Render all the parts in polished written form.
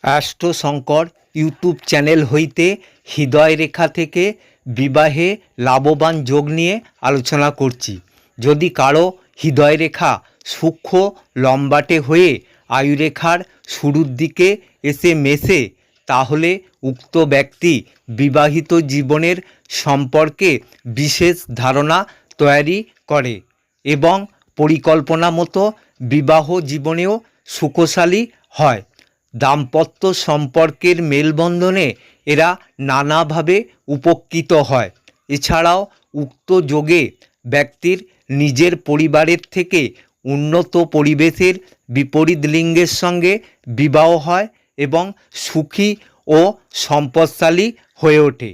Astro Shankar YouTube channel হইতে হৃদয় রেখা থেকে বিবাহে লাভবান যোগ নিয়ে আলোচনা করছি। যদি কারো হৃদয় রেখা সূক্ষ্ম লম্বাটে হয়ে আয়ুরেখার শুরুর দিকে এসে মেশে, তাহলে উক্ত ব্যক্তি বিবাহিত জীবনের সম্পর্কে বিশেষ ধারণা তৈরি করে এবং পরিকল্পনা মতো বিবাহ জীবনেও সুখশালী হয়। দাম্পত্য সম্পর্কের মেলবন্ধনে এরা নানাভাবে উপকৃত হয়। এছাড়াও উক্ত যোগে ব্যক্তির নিজের পরিবারের থেকে উন্নত পরিবেশের বিপরীত লিঙ্গের সঙ্গে বিবাহ হয় এবং সুখী ও সম্পদশালী হয়ে ওঠে।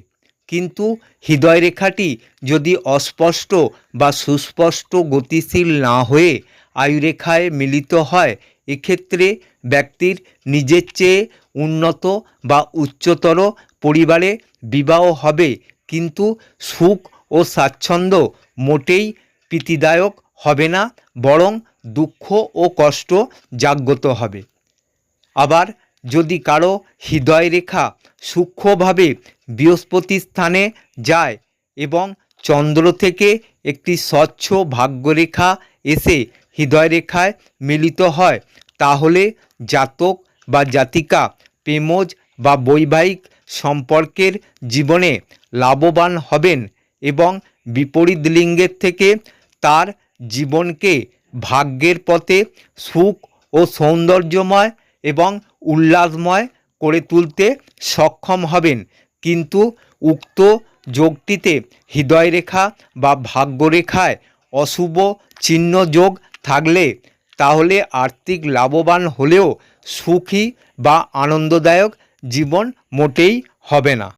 কিন্তু হৃদয় রেখাটি যদি অস্পষ্ট বা সুস্পষ্ট গতিশীল না হয়ে আয়ুরেখায় মিলিত হয়, এক্ষেত্রে ব্যক্তির নিজের চেয়ে উন্নত বা উচ্চতর পরিবারে বিবাহ হবে, কিন্তু সুখ ও স্বাচ্ছন্দ্য মোটেই প্রীতিদায়ক হবে না, বরং দুঃখ ও কষ্ট জাগ্রত হবে। আবার যদি কারো হৃদয় রেখা সূক্ষ্মভাবে বৃহস্পতি স্থানে যায় এবং চন্দ্র থেকে একটি স্বচ্ছ ভাগ্যরেখা এসে হৃদয় রেখায় মিলিত হয়, তাহলে জাতক বা জাতিকা প্রেমজ বা বৈবাহিক সম্পর্কের জীবনে লাভবান হবেন এবং বিপরীত লিঙ্গের থেকে তার জীবনকে ভাগ্যের পথে সুখ ও সৌন্দর্যময় এবং উল্লাসময় করে তুলতে সক্ষম হবেন। কিন্তু উক্ত যোগটিতে হৃদয় রেখা বা ভাগ্যরেখায় অশুভ চিহ্ন যোগ থাকলে তাহলে আর্থিক লাভবান হলেও সুখী বা আনন্দদায়ক জীবন মোটেই হবে না।